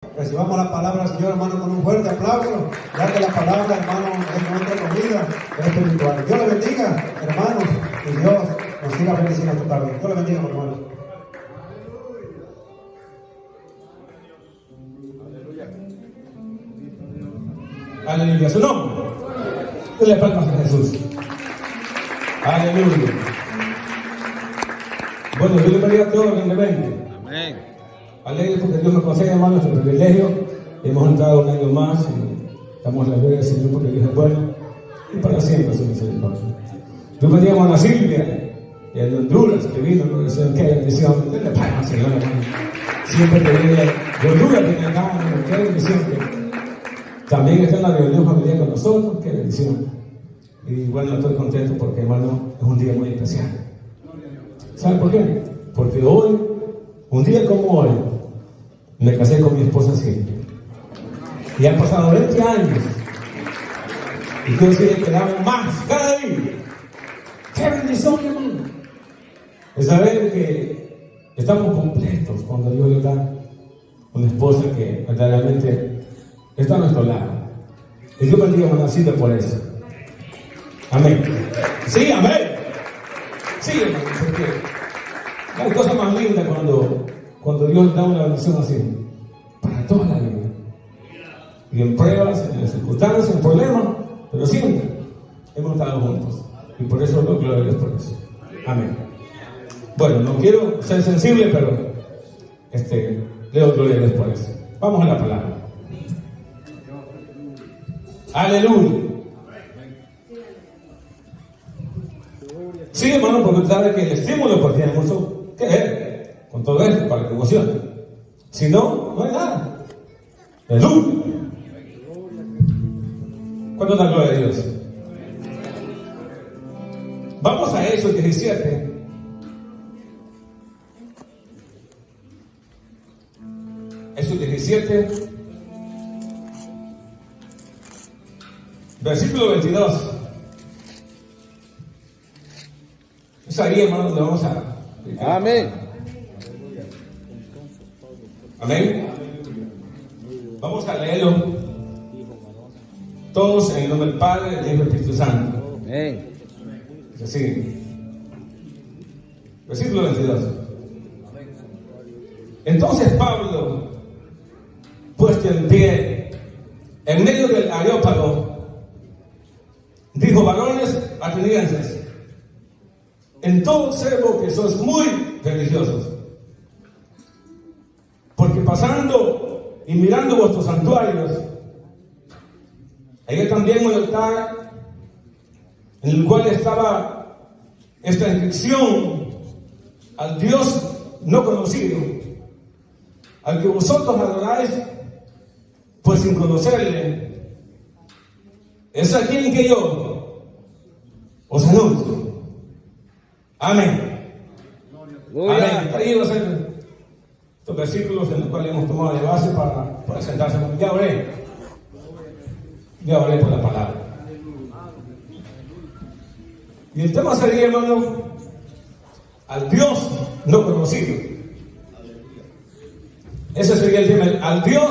Recibamos la palabra del Señor, hermano, con un fuerte aplauso, ya que la palabra, hermano, es nuestra comida espiritual. Dios le bendiga, hermanos, y Dios nos siga bendiciendo esta tarde. Dios le bendiga, hermano. Aleluya, su nombre. Dale palmas a Jesús. Aleluya. Bueno, yo le bendiga a todos grandemente. Amén. Alegre porque Dios me concede, hermano, este privilegio. Hemos entrado un año más y damos la gloria al Señor porque Dios es bueno y para siempre su misericordia. Yo bendiga a hermana Silvia de Honduras, que vino, ¿no? Qué bendición. Denle palmas, Señor, hermano. Siempre que viene de Honduras, viene acá, ¿no? Qué bendición. También está en la reunión familiar con nosotros, qué bendición. Y bueno, estoy contento porque, hermano, es un día muy especial. ¿Sabe por qué? Porque hoy, un día como hoy, me casé con mi esposa Silvia. Y han pasado 20 años. Y quiero decir que damos más cada día. ¡Qué bendición, hermano! De saber que estamos completos cuando Dios le da una esposa que verdaderamente está a nuestro lado. Y Dios bendiga a Manacita por eso. Amén. Sí, amén. Sí, hermano, porque hay cosas más lindas cuando Dios da una bendición así. Para toda la vida. Y en pruebas, en circunstancias, en problemas, pero siempre hemos estado juntos. Y por eso doy gloria a Dios por eso. Amén. Bueno, no quiero ser sensible, pero le doy gloria a Dios por eso. Vamos a la palabra. Aleluya. Sí, hermano, porque usted sabe que el estímulo pues tiene mucho que ver con todo esto para que emocione. Si no, no hay nada. Aleluya. ¿Cuánto da gloria a Dios? Vamos a Hechos 17. Hechos 17. Versículo 22. Es ahí, hermano, donde vamos a... Amén. Amén. Vamos a leerlo todos en el nombre del Padre, del Hijo y del Espíritu Santo. Amén. Es así. Versículo 22. Entonces Pablo, puesto en pie, en medio del Areópago, dijo: varones atenienses, en todo observo que sois muy religiosos, porque pasando y mirando vuestros santuarios, hay también un altar en el cual estaba esta inscripción: al Dios no conocido, al que vosotros adoráis, pues sin conocerle. Es a quien que yo os anuncio. Amén. Amén. Ahí va a ser estos versículos en los cuales hemos tomado de base para sentarse. Ya oré por la palabra. Y el tema sería, hermano, al Dios no conocido. Ese sería el tema, al Dios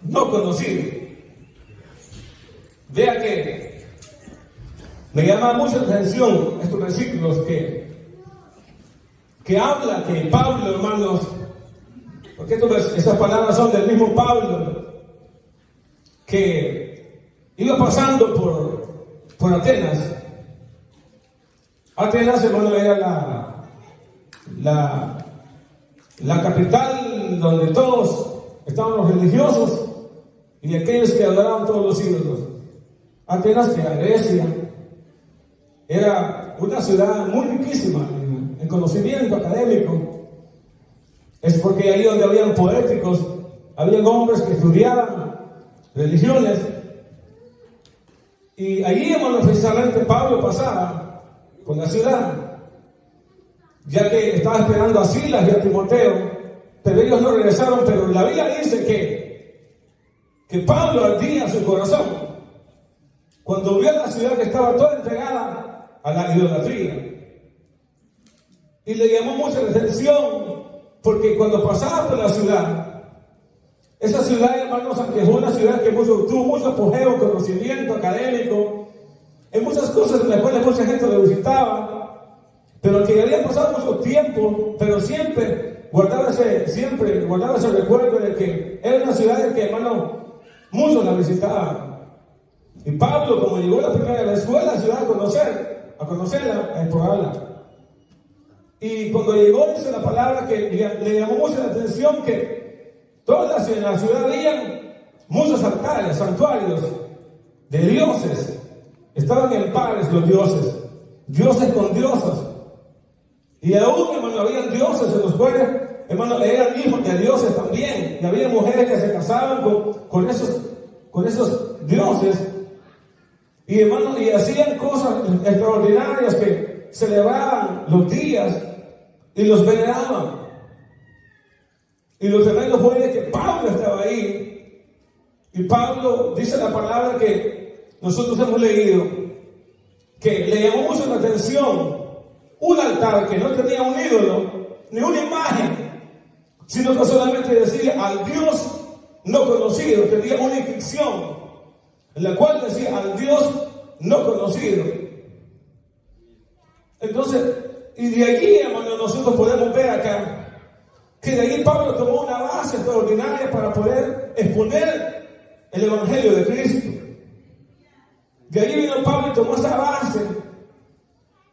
no conocido. Vea que me llama mucho la atención estos versículos que habla que Pablo, hermanos, porque esas palabras son del mismo Pablo, que iba pasando por Atenas. Atenas, hermano, era la capital donde todos estaban los religiosos y aquellos que adoraban todos los ídolos. Atenas, que era Grecia, era una ciudad muy riquísima en conocimiento académico. Es porque ahí donde habían poéticos, habían hombres que estudiaban religiones. Y allí, hermano, precisamente Pablo pasaba por la ciudad, ya que estaba esperando a Silas y a Timoteo, pero ellos no regresaron. Pero la Biblia dice que Pablo ardía su corazón cuando vio la ciudad que estaba toda entregada a la idolatría. Y le llamó mucho la atención, porque cuando pasaba por la ciudad, Esa ciudad, hermanos, aunque fue una ciudad que tuvo mucho apogeo, conocimiento académico, en muchas cosas en las cuales mucha gente lo visitaba, pero que había pasado mucho tiempo, pero siempre guardaba ese recuerdo de que era una ciudad en que, hermano, muchos la visitaban. Y Pablo, como llegó la primera vez, fue a la ciudad a conocerla, a explorarla. Y cuando llegó, dice la palabra que le llamó mucho la atención que en la ciudad había muchos altares, santuarios de dioses. Estaban en pares los dioses con diosas. Y aún, hermano, habían dioses en los cuales, hermano, eran hijos de dioses también. Y había mujeres que se casaban con esos dioses. Y, hermano, y hacían cosas extraordinarias que celebraban los días y los veneraban. Y lo tremendo fue de que Pablo estaba ahí. Y Pablo dice la palabra que nosotros hemos leído, que le llamó mucho la atención un altar que no tenía un ídolo ni una imagen, sino que solamente decía al Dios no conocido. Tenía una inscripción en la cual decía al Dios no conocido. Entonces, y de allí, hermano, nosotros podemos ver acá que de allí Pablo tomó una base extraordinaria para poder exponer el Evangelio de Cristo. De allí vino Pablo y tomó esa base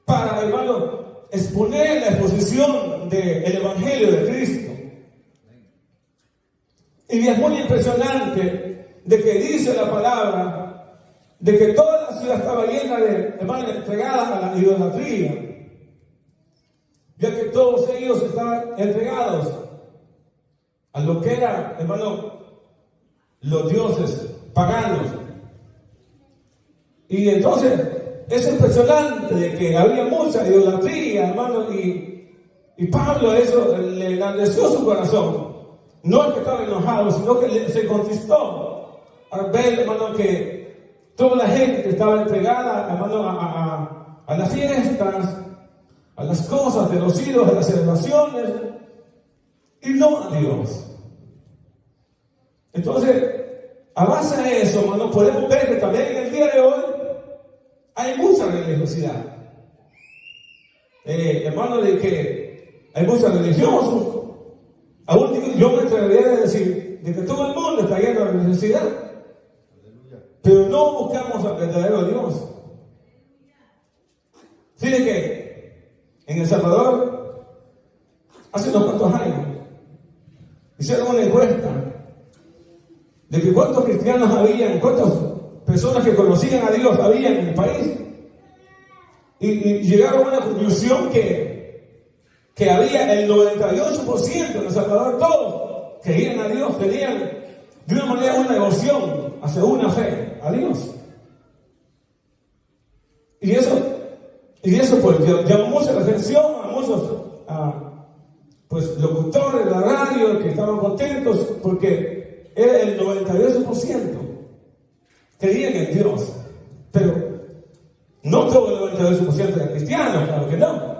para, hermano, exponer la exposición del Evangelio de Cristo. Y es muy impresionante de que dice la palabra de que toda la ciudad estaba llena de hermanos entregadas a la idolatría, ya que todos ellos estaban entregados a lo que eran, hermano, los dioses paganos. Y entonces es impresionante de que había mucha idolatría, hermano, y Pablo eso le engrandeció su corazón. No es que estaba enojado, sino que se contristó al ver, hermano, que toda la gente estaba entregada, hermano, a las fiestas, a las cosas de los ídolos, a las celebraciones, y no a Dios. Entonces, a base de eso, hermano, podemos ver que también en el día de hoy hay mucha religiosidad. Hermano, de que hay muchos religiosos. Aún yo me atrevería a decir de que todo el mundo está lleno de religiosidad, pero no buscamos al verdadero Dios. Fíjense que en El Salvador, hace unos cuantos años, hicieron una encuesta de que cuántos cristianos habían, cuántas personas que conocían a Dios había en el país. Y llegaron a una conclusión que había el 98% en El Salvador, todos creían a Dios, tenían de una manera una devoción hacia una fe a Dios. Y eso pues llamó mucho la atención a muchos pues locutores de la radio que estaban contentos porque era el 98% creían en Dios, pero no todo el 98% eran cristianos, claro que no.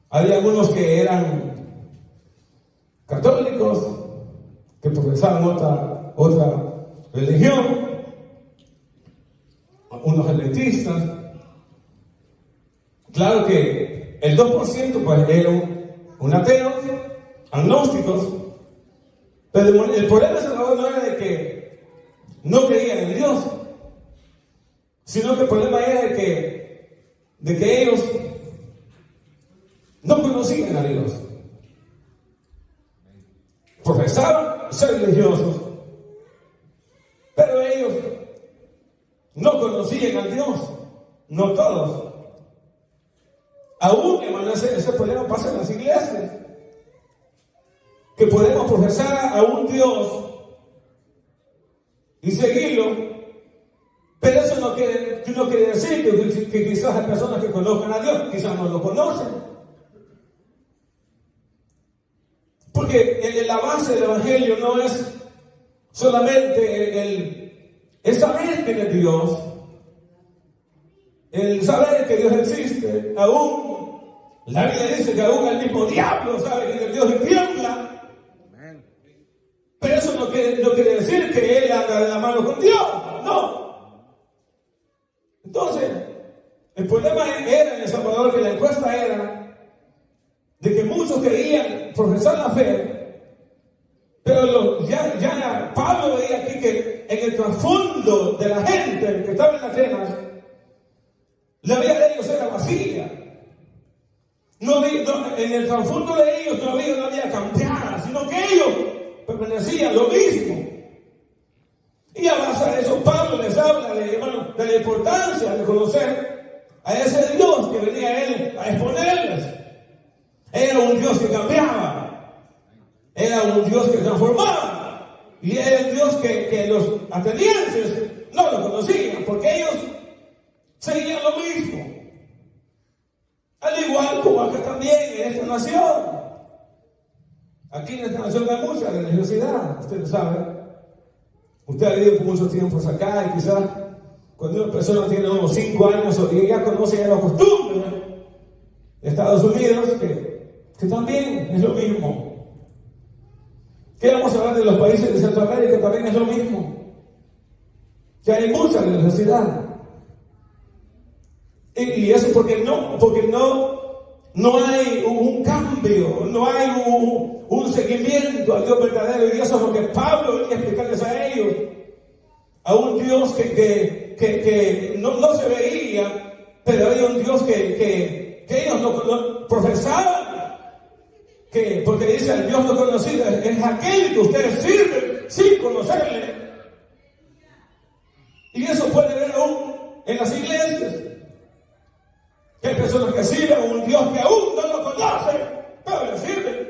Había algunos que eran católicos, que profesaban otra religión, unos adventistas. Claro que el 2% pues eran ateos, agnósticos, pero el problema de Salvador no era de que no creían en Dios, sino que el problema era de que ellos no conocían a Dios. Profesaban ser religiosos, pero ellos no conocían a Dios, no todos. Aún, hermano, ese problema pasa en las iglesias, que podemos profesar a un Dios y seguirlo, pero eso no quiere decir que quizás hay personas que conozcan a Dios, quizás no lo conocen. Porque la base del Evangelio no es solamente el saber quién es Dios, el saber que Dios existe. Aún la Biblia dice que aún el mismo diablo sabe quién es Dios y tiembla. no quiere decir que él anda de la mano con Dios. No. Entonces, el problema era en El Salvador que la encuesta era de que muchos querían profesar la fe, pero ya Pablo veía aquí que en el trasfondo de la gente que estaba en Atenas, la vida de ellos era vacía. En el trasfondo de ellos no había una vida cambiada, sino que ellos permanecían lo mismo. Y a base de eso, Pablo les habla de la importancia de conocer a ese Dios que venía él a exponerles. Era un Dios que cambiaba, era un Dios que transformaba, y era el Dios que los atenienses no lo conocían, porque ellos seguían lo mismo. Al igual como acá también en esta nación. Aquí en esta nación hay mucha religiosidad, usted lo sabe. Usted ha vivido por mucho tiempo acá y quizás cuando una persona tiene unos 5 años y ya conoce ya la costumbre de Estados Unidos, que también es lo mismo. Que vamos a hablar de los países de Centroamérica, también es lo mismo. Que hay mucha religiosidad. Y eso porque no hay un cambio, no hay un seguimiento al Dios verdadero. Y eso es lo que Pablo venía a explicarles a ellos. A un Dios que no se veía, pero había un Dios que ellos no profesaban. Porque dice, el Dios no conocido es aquel que ustedes sirven sin conocerle. Y eso puede ver aún en las iglesias. Que hay personas que sirven a un Dios que aún no lo conocen, pero le sirven.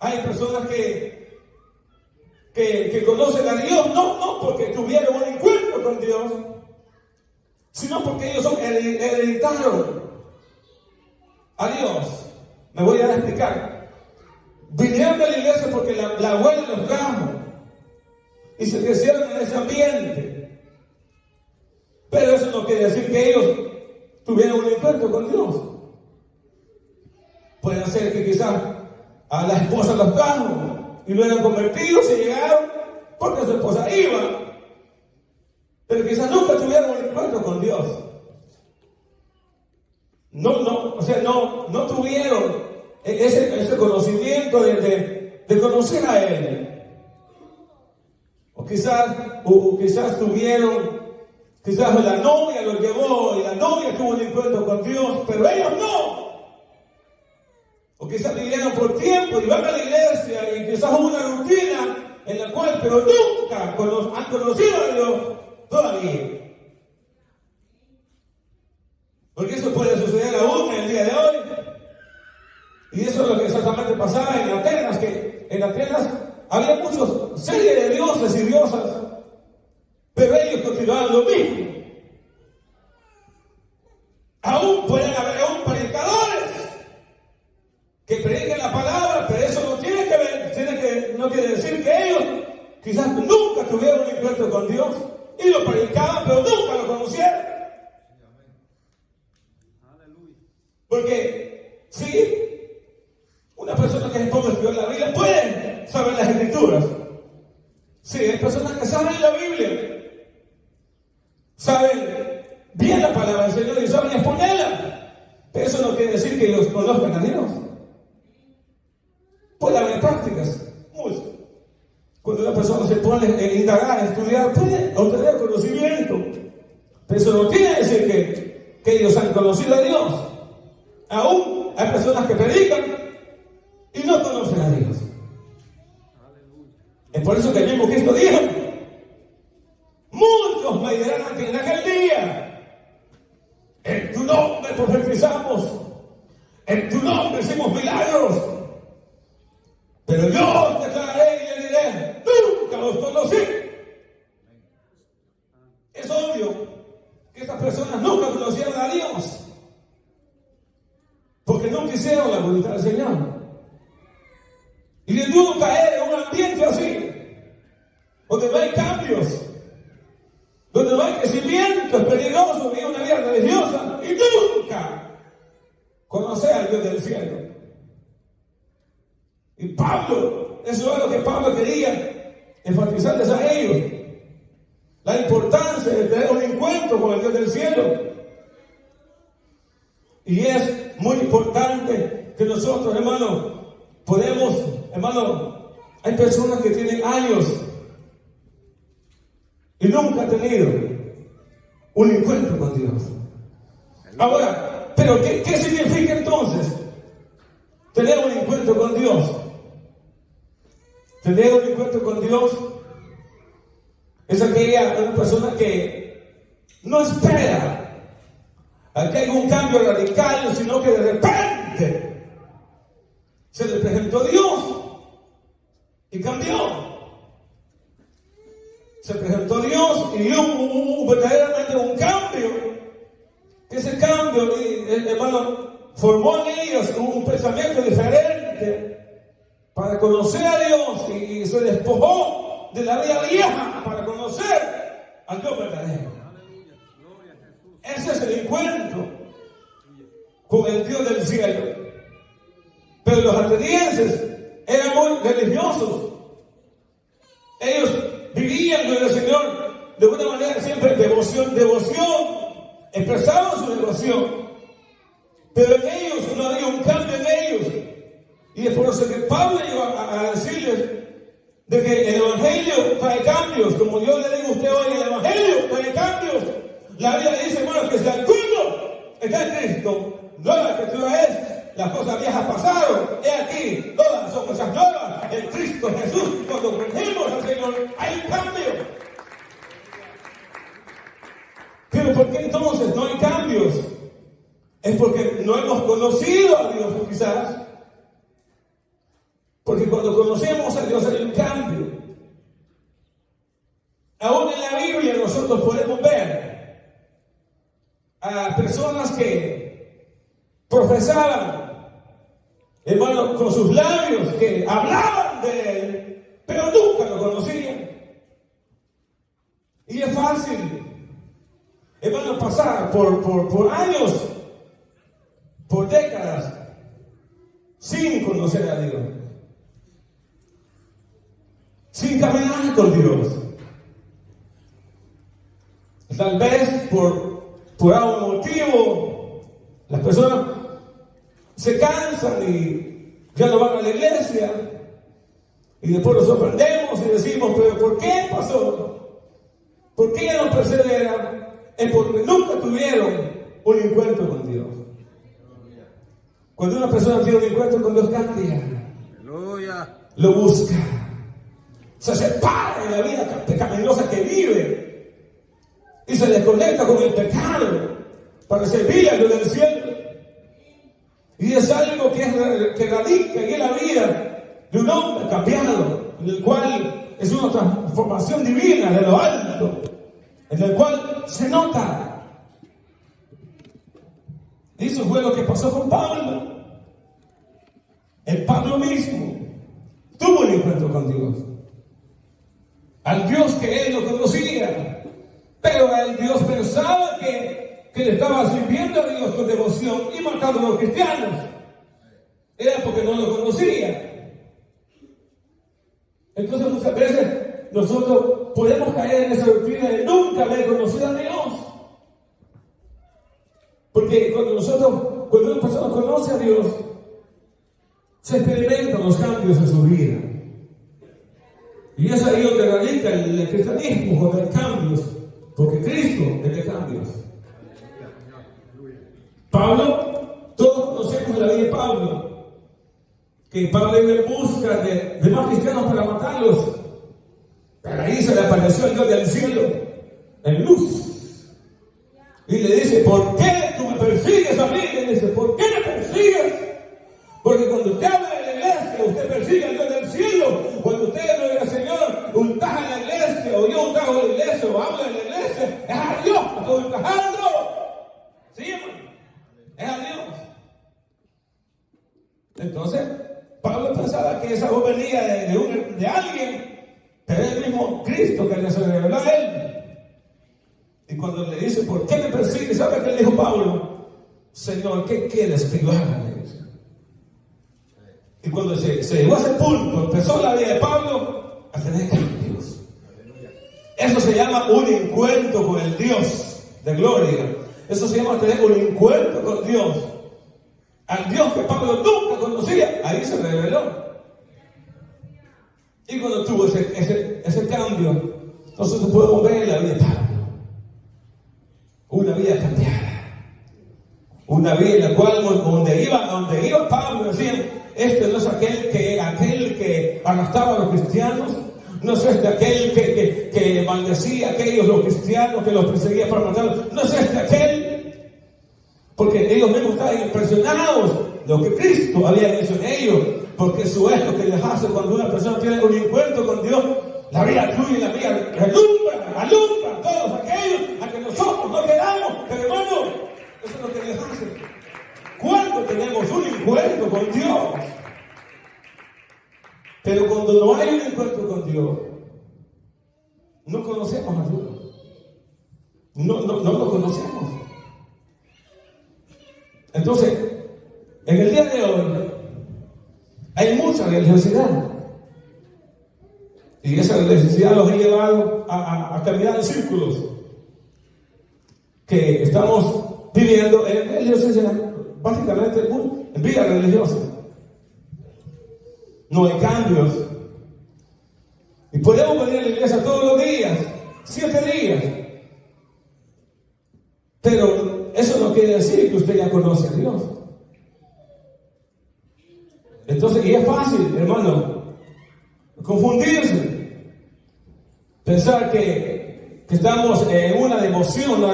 Hay personas que conocen a Dios no porque tuvieron un encuentro con Dios, sino porque ellos son hereditarios a Dios. Me voy a explicar. Vinieron a la iglesia porque la abuela los trajo y se crecieron en ese ambiente. Pero eso no quiere decir que ellos tuvieron un encuentro con Dios. Puede ser que quizás a la esposa los trajo y luego convertidos se llegaron porque su esposa iba. Pero quizás nunca tuvieron un encuentro con Dios. No tuvieron ese conocimiento de conocer a Él. O quizás tuvieron. Quizás la novia los llevó y la novia tuvo un encuentro con Dios, pero ellos no. O quizás vivieron por tiempo y van a la iglesia y quizás hubo una rutina en la cual, pero nunca han conocido a Dios todavía. Porque eso puede suceder aún en el día de hoy. Y eso es lo que exactamente pasaba en Atenas, que en Atenas había muchos series de dioses y diosas. Pero ellos continuaban lo mismo. Aún pueden haber predicadores que prediquen la palabra, pero eso no tiene que ver, no quiere decir que ellos quizás nunca tuvieron un encuentro con Dios y lo predicaban, pero nunca lo conocieron. Porque sí, una persona que se ponga a estudiar la Biblia puede saber las Escrituras. Sí, hay personas que saben la Biblia. Saben bien la palabra del Señor y saben exponerla. Pero eso no quiere decir que ellos conozcan a Dios. Puede haber prácticas, muchas. Cuando una persona se pone a indagar, a estudiar, puede obtener conocimiento. Pero eso no quiere decir que ellos han conocido a Dios. Aún hay personas que predican y no conocen a Dios. Es por eso que el mismo Cristo dijo: muchos me dirán en aquel día, en tu nombre profetizamos, en tu nombre hicimos milagros, pero yo os declararé y le diré, nunca los conocí. Es obvio que estas personas nunca conocieron a Dios, porque nunca hicieron la voluntad del Señor. Y les dudo caer en un ambiente así, donde no hay cambios, donde no hay crecimiento, es peligroso vivir una vida religiosa y nunca conocer al Dios del cielo. Y Pablo eso es lo que Pablo quería enfatizarles a ellos. La importancia de tener un encuentro con el Dios del cielo. Y es muy importante que nosotros, hermanos, podemos, hermanos, hay personas que tienen años y nunca han tenido un encuentro con Dios. Ahora, pero ¿qué significa entonces tener un encuentro con Dios? Tener un encuentro con Dios es una persona que no espera a que haya un cambio radical, sino que de repente se le presentó Dios y cambió. Se presentó Dios y hubo verdaderamente un cambio. Ese cambio, hermano, formó en ellos un pensamiento diferente para conocer a Dios y se despojó de la vida vieja para conocer al Dios verdadero. Ese es el encuentro con el Dios del cielo. Pero los atenienses eran muy religiosos. Ellos vivían con el Señor de una manera siempre devoción, expresaban su devoción, pero en ellos no había un cambio en ellos. Y es por eso que Pablo iba a decirles de que el Evangelio trae cambios, como yo le digo a usted hoy, el Evangelio trae cambios. La Biblia dice, hermano, que si alguno está en Cristo, nueva criatura es, las cosas viejas pasaron, he aquí, todas son cosas nuevas, en Cristo Jesús. Cuando conocemos al Señor, hay un cambio. Pero ¿por qué entonces no hay cambios? Es porque no hemos conocido a Dios, quizás. Porque cuando conocemos a Dios hay un cambio. Aún en la Biblia nosotros podemos ver a personas que profesaban, hermano, con sus labios, que hablaban de Él, pero nunca lo conocían. Y es fácil, hermano, pasar por años, por décadas, sin conocer a Dios, sin caminar con Dios. Tal vez por algún motivo, las personas se cansan y ya no van a la iglesia. Y después nos sorprendemos y decimos, pero ¿por qué pasó? ¿Por qué ya no perseveran? Es porque nunca tuvieron un encuentro con Dios. Cuando una persona tiene un encuentro con Dios, cambia. Lo busca. Se separa de la vida pecaminosa que vive. Y se desconecta con el pecado para servir al Dios del cielo. Y es algo que radica en la vida de un hombre cambiado, en el cual es una transformación divina de lo alto, en el cual se nota. Y eso fue lo que pasó con Pablo. El Pablo mismo tuvo un encuentro con Dios, al Dios que él no conocía. Pero el Dios pensaba que le estaba sirviendo a Dios con devoción y matando a los cristianos. Era porque no lo conocía. Entonces muchas veces nosotros podemos caer en esa doctrina de nunca haber conocido a Dios. Porque cuando una persona conoce a Dios, se experimentan los cambios en su vida. Y es ahí donde radica el cristianismo, con cambios. Porque Cristo es de cambios. Pablo, todos conocemos la vida de Pablo, que Pablo iba en busca de más cristianos para matarlos. Pero ahí se le apareció el Dios del cielo en luz y le dice, ¿por qué tú me persigues a mí? Le dice, ¿por qué me persigues? Porque cuando usted habla de la iglesia, usted persigue al Dios del cielo. Cuando usted le diga, Señor, untaja en la iglesia, o yo untajo en la iglesia, o habla en la iglesia, es a Dios que estoy untajando. ¿Sí, hermano? Es a Dios. Entonces, Pablo pensaba que esa voz venía de alguien, pero es el mismo Cristo que le se reveló a él. Y cuando le dice, ¿por qué me persigues? ¿Sabe qué le dijo Pablo? Señor, ¿qué quieres que yo haga? Y Y cuando se llegó a ese punto, empezó la vida de Pablo a tener cambios. Eso se llama un encuentro con el Dios de gloria. Eso se llama tener un encuentro con Dios. Al Dios que Pablo nunca conocía, ahí se reveló. Y cuando tuvo ese cambio, nosotros podemos ver la vida de Pablo. Una vida cambiada. Una vida en la cual donde iba Pablo decían, este no es aquel que arrastraba a los cristianos, no es este aquel que maldecía a aquellos los cristianos, que los perseguía para matarlos, no es este aquel, porque ellos mismos estaban impresionados de lo que Cristo había hecho en ellos, porque eso es lo que les hace cuando una persona tiene un encuentro con Dios. La vida tuya y la mía alumbra a todos aquellos a que nosotros no queramos, pero hermano, eso es lo que les hace. Cuando tenemos un encuentro con Dios, pero cuando no hay un encuentro con Dios, no conocemos a Dios. No lo conocemos. Entonces, en el día de hoy, hay mucha religiosidad. Y esa religiosidad los ha llevado a caminar en círculos. Que estamos viviendo en religiosidad, básicamente en vida religiosa. No hay cambios. Y podemos venir a la iglesia todos los días, 7 días. Pero eso no quiere decir que usted ya conoce a Dios. Entonces, y es fácil, hermano, confundirse. Pensar que estamos en una devoción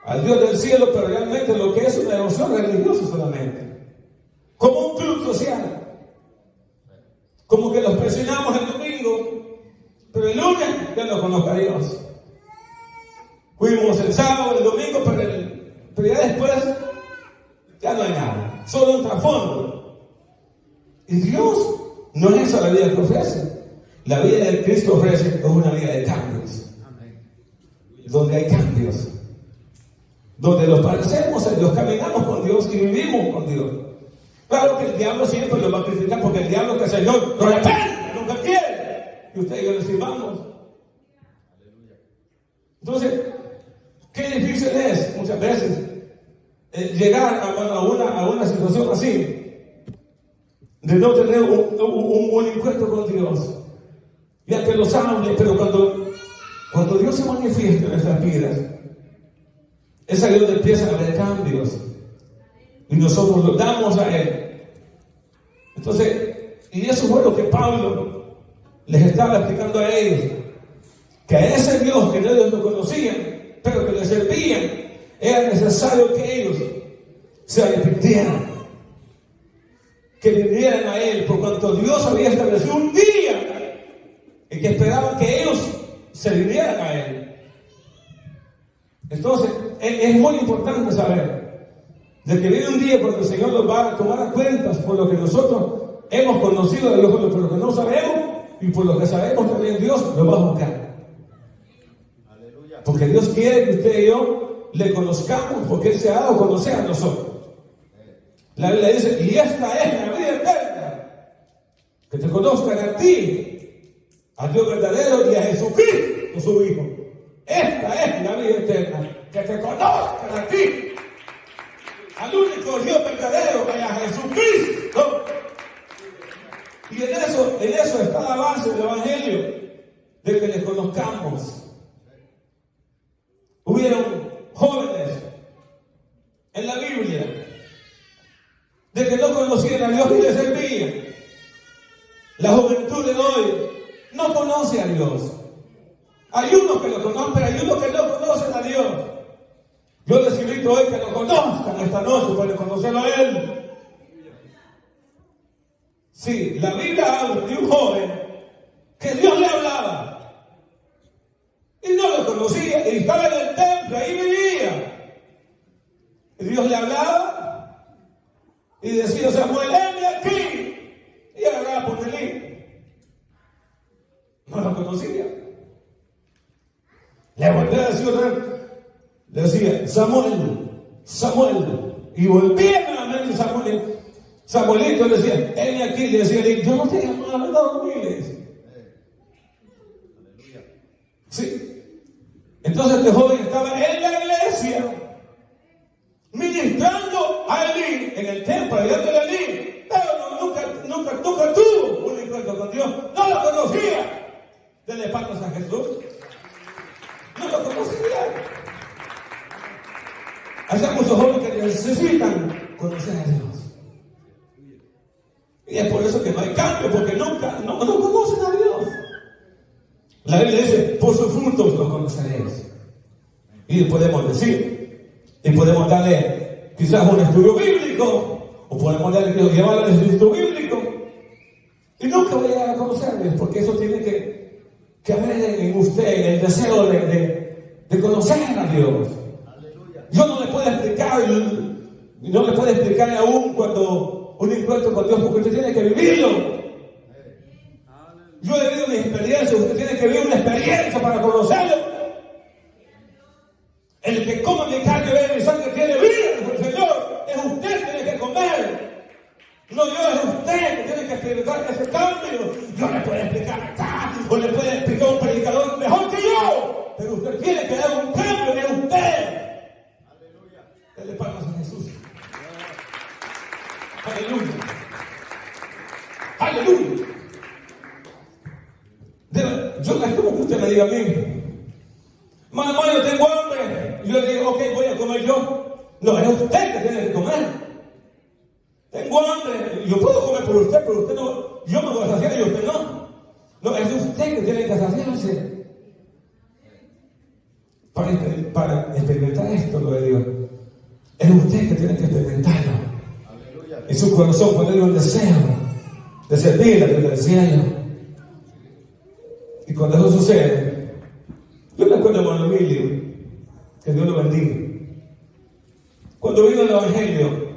al Dios del cielo, pero realmente lo que es una devoción religiosa solamente. Como un club social. Como que los presionamos el domingo, pero el lunes ya no conozco a Dios. Fuimos el sábado, el domingo, pero ya después ya no hay nada. Solo un trasfondo. Y Dios no es esa la vida que ofrece. La vida de Cristo ofrece es una vida de cambios. Donde hay cambios. Donde nos parecemos a Dios, caminamos con Dios y vivimos con Dios. Claro que el diablo siempre lo va a criticar, porque el diablo que el Señor lo repele, nunca quiere que usted y yo le sirvamos. Entonces, qué difícil es muchas veces llegar a una situación así, de no tener un encuentro con Dios, ya que los hable, pero cuando Dios se manifiesta en nuestras vidas, es ahí donde empiezan a haber cambios. Y nosotros lo damos a Él. Entonces, y eso fue lo que Pablo les estaba explicando a ellos. Que a ese Dios que ellos no conocían, pero que les servían, era necesario que ellos se arrepintieran. Que vinieran a Él, por cuanto Dios había establecido un día en que esperaban que ellos se vinieran a Él. Entonces, es muy importante saber de que viene un día cuando el Señor nos va a tomar cuentas por lo que nosotros hemos conocido de Dios, por lo que no sabemos, y por lo que sabemos también Dios nos va a juzgar. Porque Dios quiere que usted y yo le conozcamos, porque Él se ha dado a conocer a nosotros. La Biblia dice, y esta es la vida eterna, que te conozcan a ti, a Dios verdadero, y a Jesucristo, su Hijo. Esta es la vida eterna, que te conozcan a ti, al único Dios verdadero, que es a Jesucristo. Y en eso está la base del Evangelio, de que les conozcamos. Hubieron jóvenes en la Biblia de que no conocían a Dios y le servían. La juventud de hoy no conoce a Dios. Hay unos que lo conocen, pero hay unos que no conocen a Dios. Yo les invito hoy que lo conozcan esta noche para conocerlo a Él. Sí, la Biblia habla de un joven que Dios le hablaba y no lo conocía, y estaba en el templo, ahí vivía. Y Dios le hablaba y decía: Samuel, heme aquí. Y agarraba por Elí. No lo conocía. Le volvía a decir otra vez. Le decía: Samuel, Samuel. Y volvía nuevamente Samuel. Samuelito decía, heme aquí, le decía, yo no te he llamado a dormir, le decía. Sí. Entonces este joven estaba en la iglesia, ministrando a Elí, en el templo, ayudándole a Elí, pero nunca tuvo un encuentro con Dios, no lo conocía. Dele pasos a Jesús. No lo conocía. Hay muchos jóvenes que necesitan conocer a Dios. Y es por eso que no hay cambio, porque no conocen a Dios. La Biblia dice, por sus frutos los conoceréis. Y podemos decir, y podemos darle quizás un estudio bíblico, o podemos llevarle al instituto bíblico, y nunca voy a llegar a conocerles, porque eso tiene que haber en usted el deseo de conocer a Dios. Yo no le puedo explicar, no le puedo explicar aún cuando un encuentro con Dios, porque usted tiene que vivirlo. Yo he vivido mi experiencia, usted tiene que vivir una experiencia para conocerlo. El que come mi carne y bebe mi sangre tiene vida, dijo el Señor. Es usted que tiene que comer. No, yo, es usted que tiene que experimentar ese cambio. Yo le puedo explicar acá, o le puedo explicar a un predicador mejor que yo. Pero usted tiene que dar un cambio en usted. Dele palmas a Jesús. Aleluya. Aleluya. Yo es como que usted me diga a mí, mamá, yo tengo hambre. Yo le digo, ok, voy a comer yo. No, es usted que tiene que comer. Tengo hambre. Yo puedo comer por usted, pero usted no. Yo me voy a saciar y usted no. No, es usted que tiene que saciarse. Para experimentar esto, lo de Dios, es usted que tiene que experimentarlo. En su corazón ponerle un deseo de servir a Dios del cielo. Y cuando eso sucede, yo me acuerdo de hermano Emilio, que Dios lo bendiga. Cuando vino el Evangelio,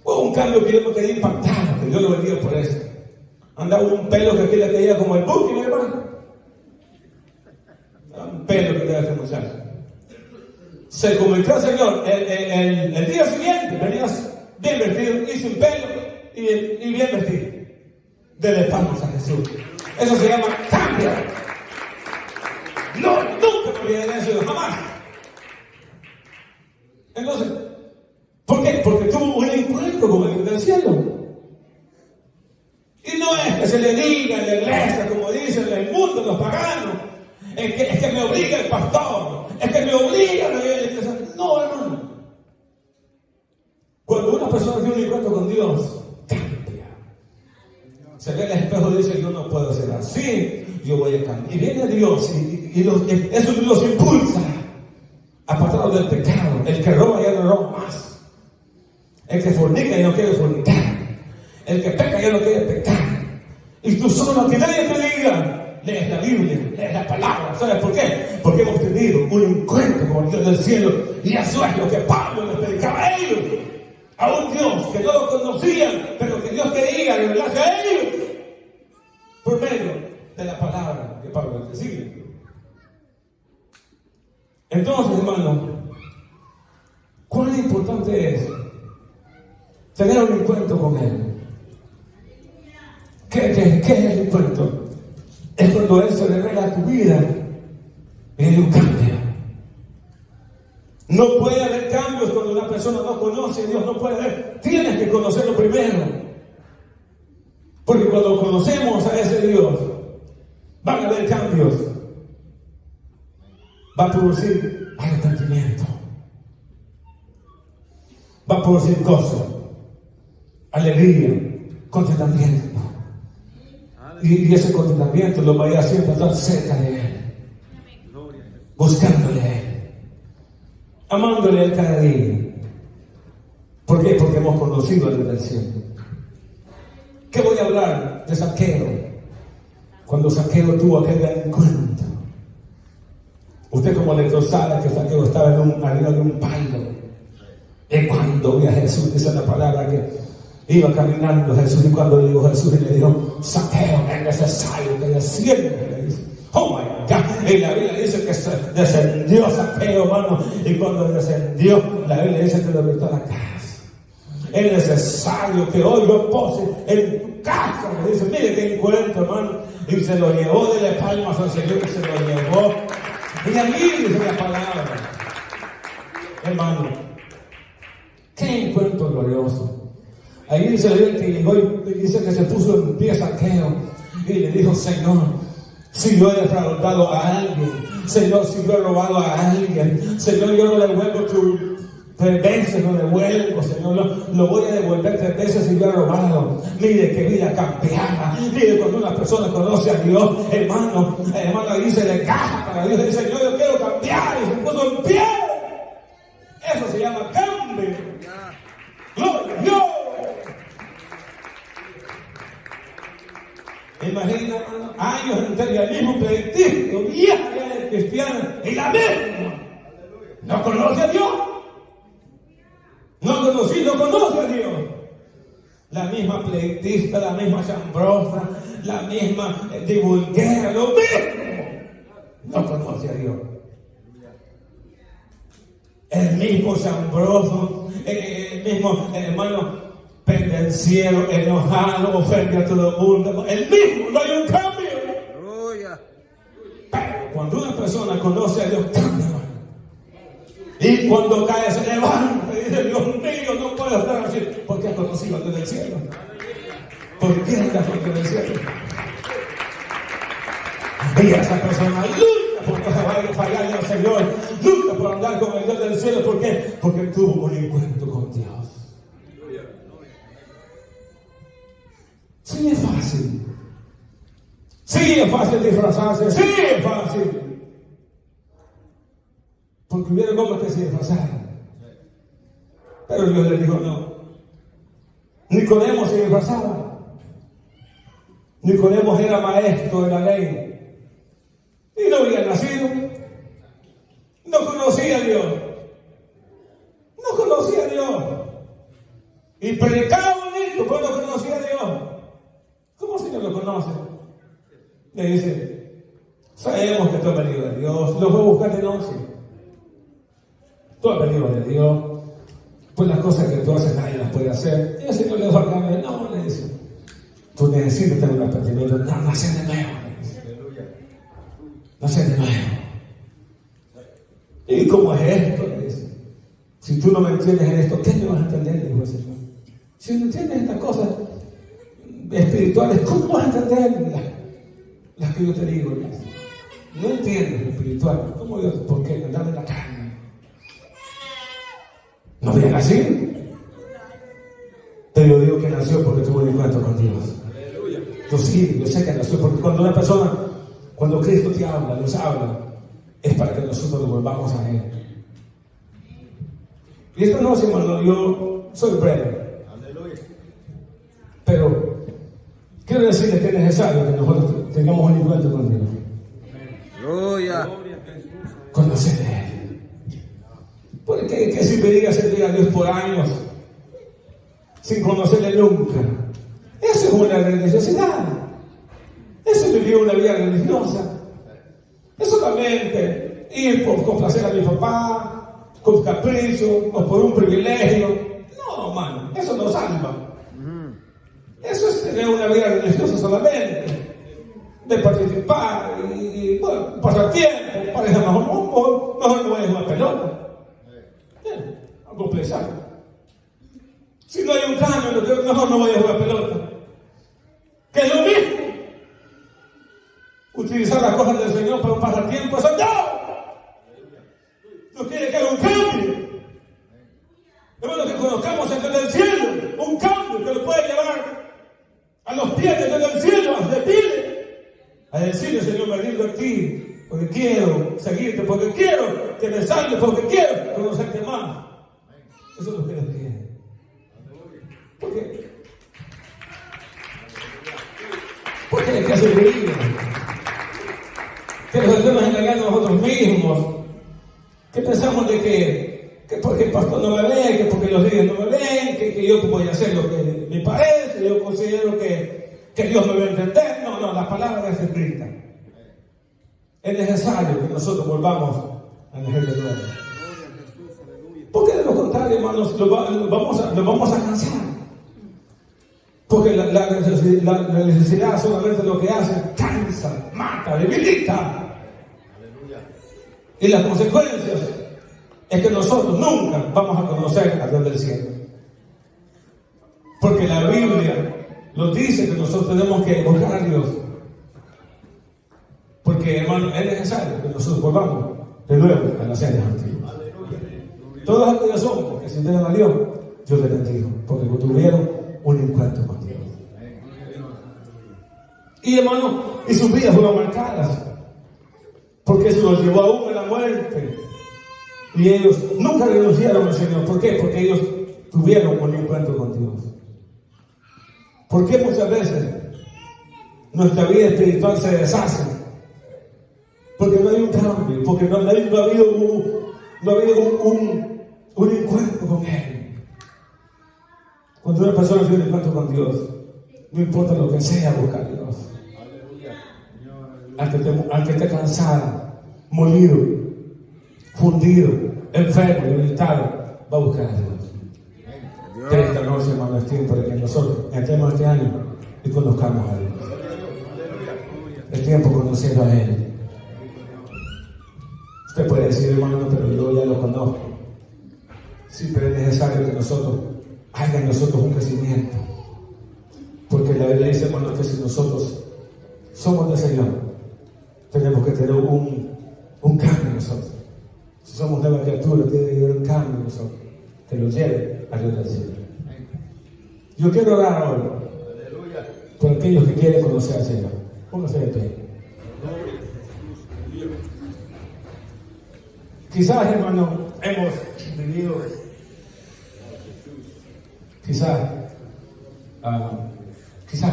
hubo un cambio que yo me quedé impactado, que Dios lo bendiga por eso. Andaba un pelo que aquí le caía como el buque, mi hermano. Un pelo que le caía ese muchacho. Se convirtió al Señor. El día siguiente venías bien vestido y sin pelo y bien vestido. Dele palmas a Jesús. Eso se llama cambio. No, nunca me olvidé de eso, jamás. Entonces, ¿por qué? Porque tuvo un encuentro con el del cielo. Y no es que se le diga en la iglesia, como dicen en el mundo, los paganos, es que me obliga el pastor, es que me obliga a la iglesia. No, hermano. Cuando una persona tiene un encuentro con Dios, cambia. Se ve en el espejo y dice, yo no puedo ser así, yo voy a cambiar. Y viene Dios y eso los impulsa a apartarlos del pecado. El que roba ya no roba más. El que fornica ya no quiere fornicar. El que peca ya no quiere pecar. Y tú solo, que nadie te diga, lees la Biblia, lees la palabra. ¿Sabes por qué? Porque hemos tenido un encuentro con el Dios del cielo. Y eso es lo que Pablo les predicaba a ellos. A un Dios que no lo conocían, pero que Dios quería revelarse a ellos por medio de la palabra que Pablo decía. Entonces, hermano, ¿cuán importante es tener un encuentro con Él? ¿Qué es el encuentro? Es cuando Él se revela a tu vida y hay un cambio. No puede haber cambios cuando una persona no conoce a Dios, no puede haber. Tienes que conocerlo primero. Porque cuando conocemos a ese Dios, van a haber cambios. Va a producir arrepentimiento. Va a producir gozo, alegría, contentamiento. Y ese contentamiento lo va a ir haciendo estar cerca de Él, buscándole a Él, amándole a Él cada día. ¿Por qué? Porque hemos conocido al Dios del cielo. ¿Qué voy a hablar de Zaqueo? Cuando Zaqueo tuvo aquel gran encuentro. Usted como lector sabe que Zaqueo estaba arriba de un palo. Y cuando vio a Jesús, dice la palabra que iba caminando Jesús, y cuando llegó Jesús y le dijo, Zaqueo, es necesario que desciendas. Le dice, oh my God. Y la Biblia dice que descendió Zaqueo, hermano. Y cuando descendió, la Biblia dice que lo metió a la casa. Es necesario que hoy yo pose en tu casa. Me dice, mire que encuentro, hermano. Y se lo llevó de las palmas al Señor y se lo llevó. Y allí dice la palabra. Hermano, qué encuentro glorioso. Ahí dice que llegó y dice que se puso en pie Zaqueo y le dijo, Señor, si yo he defraudado a alguien, Señor, si yo he robado a alguien, Señor, yo no le devuelvo tu 3 veces, lo devuelvo, Señor, lo voy a devolver 3 veces si yo he robado. Mire qué vida cambiada. Mire cuando una persona conoce a Dios, hermano, ahí se le caja para Dios y dice, Señor, yo quiero cambiar, y se puso en pie. Eso se llama cambio. Gloria a Dios. Imagina, hermano, años enteros el mismo pleitito, vieja cristiana, y la misma. ¿No conoce a Dios? No conoce a Dios. La misma pleitista, la misma chambrosa, la misma divulguera, lo mismo. No conoce a Dios. El mismo chambroso, el mismo hermano pendenciero, enojado, ofende a todo el mundo. El mismo, no hay un cambio. Pero cuando una persona conoce a Dios, cambia. Y cuando cae se levanta y dice, Dios mío, no puedo estar así. Porque has conocido a Dios del cielo. ¿Por qué estás con Dios del cielo? Y esa persona lucha por no se vaya a fallarle al Señor. Lucha por andar con el Dios del cielo. ¿Por qué? Porque tuvo un encuentro con Dios. Sí es fácil. Sí es fácil disfrazarse. Sí es fácil. Porque hubieron hombres que se disfrazaron. Pero Dios le dijo no. Nicodemo se disfrazaba. Nicodemo era maestro de la ley. Y no había nacido. No conocía a Dios. No conocía a Dios. Y predicaba bonito, pero no conocía a Dios. ¿Cómo si no lo conoce? Le dice, sabemos que tú has venido de Dios. Lo voy a buscar de noche. Tú has venido de Dios, pues las cosas que tú haces nadie las puede hacer. Y el Señor le dijo a cambio, no, le dice, tú necesitas tener un arrepentimiento, no, nacer de nuevo, le dice. Nacer de nuevo. ¿Y cómo es esto? Le dice. Si tú no me entiendes en esto, ¿qué me vas a entender? Le dijo el Señor. Si no entiendes estas cosas espirituales, ¿cómo vas a entender las que yo te digo? Le dice. No entiendes lo espiritual. ¿Cómo Dios? ¿Por qué? Andar en la carne. No había nacido. Pero yo digo que nació porque tuvo un encuentro con Dios. Yo sí, yo sé que nació porque cuando una persona, cuando Cristo te habla, nos habla, es para que nosotros nos volvamos a Él. Y esta noche, hermano, yo soy breve. Pero quiero decirles que es necesario que nosotros tengamos un encuentro con Dios. Conocer a Él. Porque ¿qué serviría servir a Dios por años sin conocerle nunca? Eso es una religiosidad. Eso es vivir una vida religiosa. Es solamente ir por complacer a mi papá, con capricho o por un privilegio. No, hermano, eso no salva. Eso es tener una vida religiosa solamente. De participar y bueno, pasar tiempo, pareja mejor no voy a jugar pelota. Algo pesado. Si no hay un cambio, mejor no voy a jugar pelota. Que es lo mismo. Utilizar las cosas del Señor para un pasatiempo, eso no quiere que haya un cambio. Hermano, que conozcamos el Dios del cielo, un cambio que lo puede llevar a los pies del Dios del cielo, a decirle, Señor, me rindo a ti, porque quiero seguirte, porque quiero que me salves, porque quiero conocerte más. Eso es lo que Dios quiere. Porque hay que servir. Que nos estemos engañando a nosotros mismos. Que pensamos de que porque el pastor no me ve, que porque los líderes no me ven, que yo voy a hacer lo que me parece, yo considero que Dios me va a entender. No, la palabra es escrita. Es necesario que nosotros volvamos a nacer de nuevo. Porque de lo contrario, buscar, hermanos, lo vamos a cansar. Porque la necesidad solamente lo que hace, cansa, mata, debilita. Y las consecuencias es que nosotros nunca vamos a conocer a Dios del cielo. Porque la Biblia nos dice que nosotros tenemos que buscar a Dios. Porque, hermano, es necesario que nosotros volvamos de nuevo a las sendas antiguas. Todos aquellos hombres que se entregan a Dios, Dios les bendijo, porque tuvieron un encuentro con Dios. Y, hermano, y sus vidas fueron marcadas, porque eso los llevó aún a la muerte. Y ellos nunca renunciaron al Señor. ¿Por qué? Porque ellos tuvieron un encuentro con Dios. ¿Por qué muchas veces nuestra vida espiritual se deshace? Porque no hay un cambio, porque no ha habido un encuentro con Él. Cuando una persona tiene un encuentro con Dios, no importa lo que sea, busca a Dios. Aunque esté cansado, molido, fundido, enfermo, debilitado, va a buscar a Dios. Que esta noche, hermano, es tiempo de que nosotros entremos este año y conozcamos a Dios. Es tiempo de conocerlo a Él. Usted puede decir, hermano, pero yo ya lo conozco. Sí, pero es necesario que nosotros haya en nosotros un crecimiento. Porque la Biblia dice, hermano, que si nosotros somos del Señor, tenemos que tener un cambio en nosotros. Si somos nueva criatura, tiene que haber un cambio en nosotros que nos lleve a Dios del cielo. Yo quiero orar ahora por aquellos que quieren conocer al Señor. Póngase de pie. Quizás, hermano, hemos vivido, quizás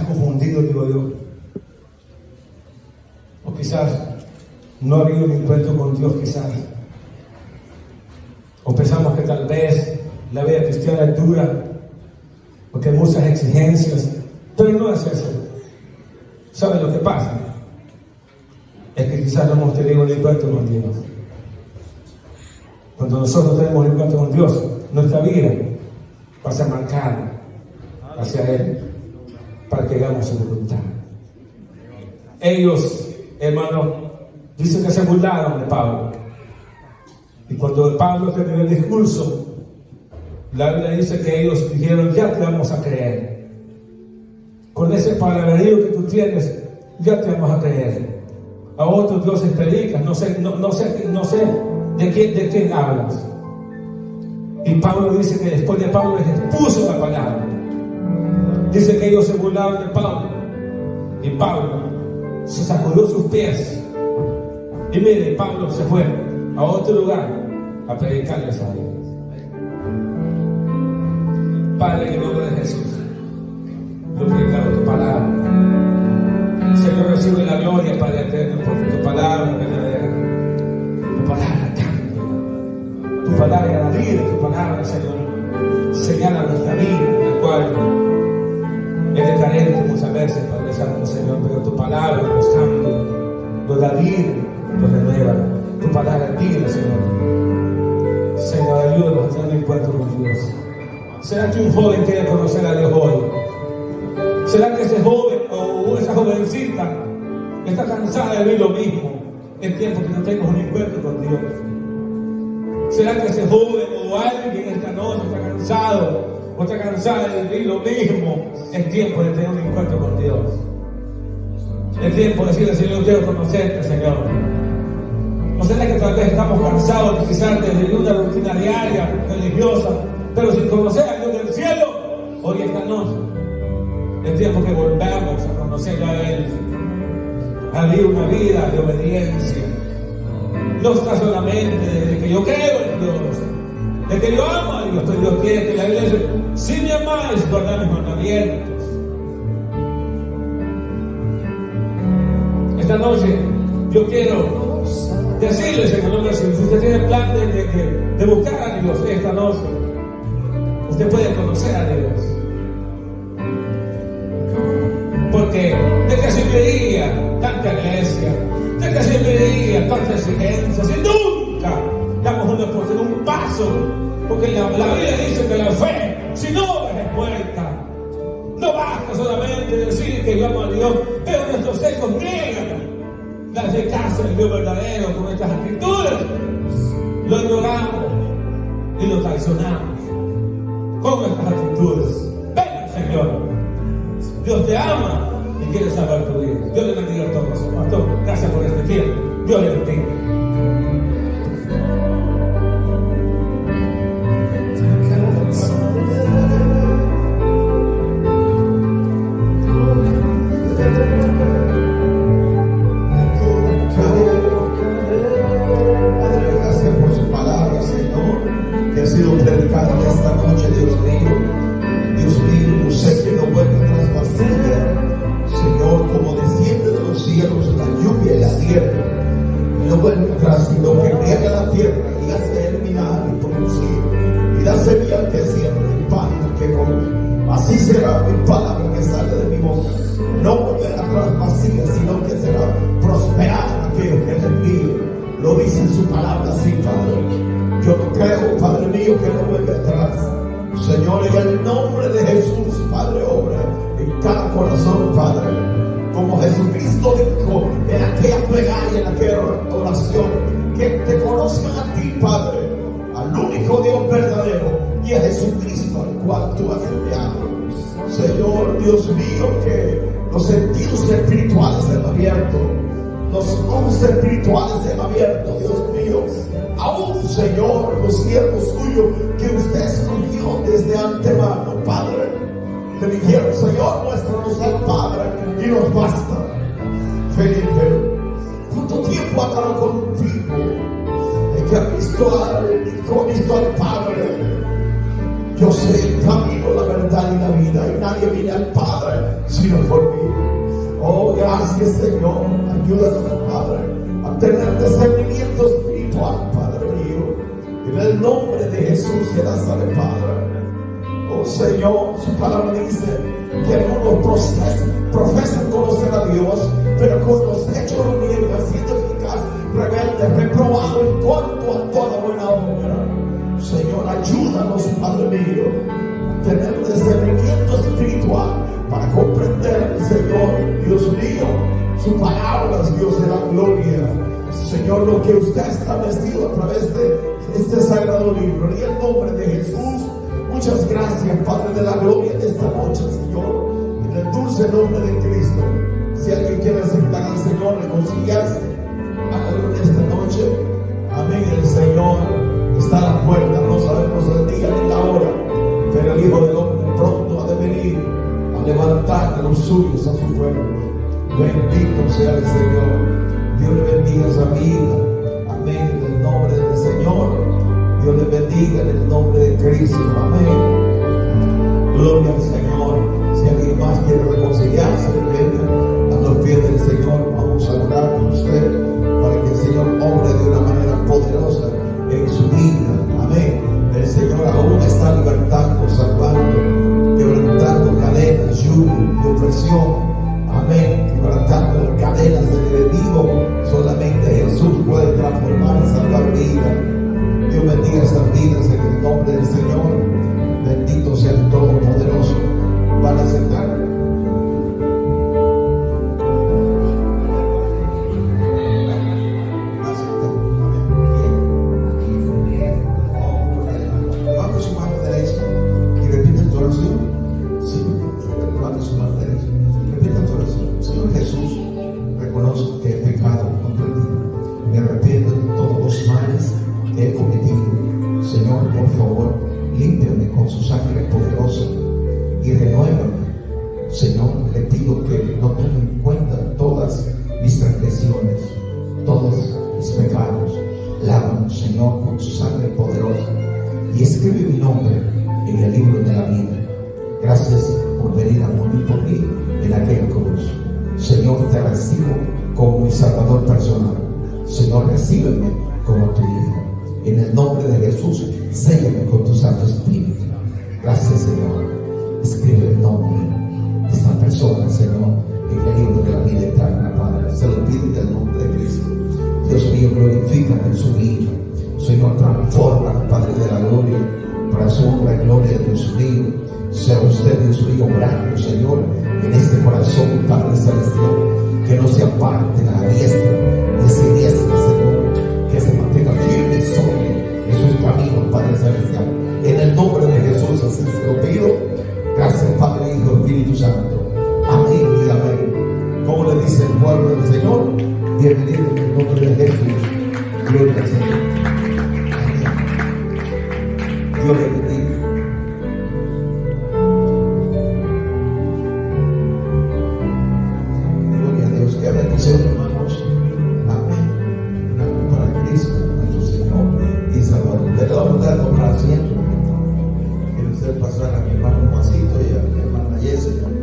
confundido, digo yo, o quizás no ha habido un encuentro con Dios, quizás, o pensamos que tal vez la vida cristiana es dura, porque hay muchas exigencias, pero no es eso. ¿Saben lo que pasa? Es que quizás no hemos tenido un encuentro con Dios. Cuando nosotros tenemos un encuentro con Dios, nuestra vida va a ser marcada hacia Él para que hagamos su voluntad. Ellos, hermanos, dicen que se burlaron de Pablo. Y cuando Pablo terminó el discurso, la Biblia dice que ellos dijeron, ya te vamos a creer. Con ese palabrerío que tú tienes, ya te vamos a creer. A otros dioses predicas, no sé de quién hablas. Y Pablo dice que después de Pablo les expuso la palabra. Dice que ellos se burlaron de Pablo. Y Pablo se sacudió sus pies. Y mire, Pablo se fue a otro lugar a predicarles a ellos. Padre, en el nombre de Jesús, yo predicamos tu palabra. Señor, recibe la gloria, Padre eterno, porque tu palabra es verdadera. Tu palabra cambia. Tu palabra da vida, tu palabra, Señor, señala nuestra vida, la cual es carente muchas veces, Padre Santo, Señor, pero tu palabra nos cambia, nos da vida, nos renueva. Tu palabra es vida, Señor. Señor, ayúdanos a tener un encuentro con Dios. ¿Será que un joven quiere conocer a Dios hoy? ¿Será que ese joven o esa jovencita está cansada de vivir lo mismo? Es tiempo que no tengas un encuentro con Dios. ¿Será que ese joven o alguien esta noche está cansado o está cansada de vivir lo mismo? Es tiempo de tener un encuentro con Dios. Es tiempo de decirle, Señor, quiero conocerte, Señor. ¿O será que tal vez estamos cansados quizás de vivir una rutina diaria, religiosa, pero sin conocer a Dios del cielo? Hoy esta noche es tiempo que volvamos a conocerlo a Él, a vivir una vida de obediencia. No está solamente de que yo creo en Dios, de que yo amo a Dios, pero Dios quiere que la Biblia dice, si me amáis, guardad mis mandamientos. Esta noche yo quiero decirle, Señor, si usted tiene el plan de buscar a Dios esta noche, usted puede conocer a Dios. Porque de qué serviría tanta iglesia, de qué serviría tanta exigencia, si nunca damos un paso Porque la Biblia dice que la fe, si no es muerta. No basta solamente decir que yo amo a Dios, pero nuestros hechos niegan la eficacia del Dios verdadero con nuestras actitudes. Lo ignoramos y lo traicionamos con nuestras actitudes. Ven, Señor. Dios te ama y quiere salvar tu vida. Dios le bendiga a todos. Pastor, gracias por este tiempo. Dios le bendiga. Así será mi palabra que sale de mi boca. No volverá atrás vacía, sino que será prosperada aquello que es mío. Lo dice en su palabra así, Padre. Yo no creo, Padre mío, que no vuelva atrás. Señor, en el nombre de Jesús, Padre, obra en cada corazón, Padre. Como Jesucristo dijo en aquella plegaria, en aquella oración, que te conozcan a ti, Padre, al único Dios verdadero, y a Jesucristo al cual tú has enviado. Señor Dios mío, que los sentidos espirituales sean abiertos, los ojos espirituales sean abiertos, Dios mío. Aún, Señor, los siervos suyos que usted escogió desde antemano, Padre, te dijeron: Señor, muéstranos al Padre y nos basta. Felipe, ¿cuánto tiempo ha estado contigo? El que ha visto al Padre. Yo sé el camino, la verdad y la vida, y nadie viene al Padre sino por mí. Oh, gracias, Señor. Ayúdanos, Padre, a tener discernimiento espiritual, Padre mío. En el nombre de Jesús de Nazaret, Padre. Oh, Señor, su palabra dice que algunos profesan conocer a Dios, pero con los hechos lo niegan, siendo eficaz, rebelde, reprobado en cuanto a toda buena obra. Señor, ayúdanos, Padre mío, a tener un discernimiento espiritual para comprender, Señor, Dios mío, su palabra, Dios de la gloria. Señor, lo que usted ha establecido a través de este sagrado libro, en el nombre de Jesús, muchas gracias, Padre de la gloria, de esta noche, Señor, en el dulce nombre de Cristo. Si alguien quiere aceptar al Señor, reconciliarse, hágalo en esta noche. Amén. El Señor está a la puerta, no sabemos el día ni la hora, pero el Hijo del Hombre pronto ha de venir a levantar a los suyos, a su pueblo. Bendito sea el Señor. Dios le bendiga a su vida. Amén. En el nombre del Señor. Dios le bendiga en el nombre de Cristo. Amén. Gloria al Señor. Si alguien más quiere reconciliarse, venga a los pies del Señor. Vamos a orar por usted para que el Señor obre de una manera poderosa en su vida. Amén. El Señor aún está libertando, salvando, quebrantando cadenas, yugo de opresión. Amén. Quebrantando las cadenas del enemigo. Solamente Jesús puede transformar y salvar vidas. Dios bendiga estas vidas en el nombre del Señor. Bendito sea el Todopoderoso. Van a sentar. Y renuévame, Señor. Le pido que no tome en cuenta todas mis transgresiones, todos mis pecados. Lávanos, Señor, con su sangre poderosa y escribe mi nombre en el libro de la vida. Gracias por venir a morir por mí en aquella cruz. Señor, te recibo como mi Salvador personal. Señor, recíbeme como tu Hijo. En el nombre de Jesús, séllame con tu Santo Espíritu. Gracias, Señor. Escribe el nombre de esta persona, Señor, en el libro de la vida eterna, Padre. Se lo pido en el nombre de Cristo. Dios mío, glorifícame en su vida. Señor, transforma, Padre de la gloria. honra y gloria, Dios mío. Sea usted, Dios mío, obrando, Señor, en este corazón, Padre Celestial, que no se aparte a la diestra ni siniestra, Señor, que se mantenga firme y sólido en sus caminos, Padre Celestial. En el nombre de Jesús, así se lo pido. Gracias, Padre, Hijo, Espíritu Santo. Amén y amén. Como le dice el pueblo del Señor, bienvenido en el nombre de Jesús. Gloria al Señor. Amén. Dios le bendiga.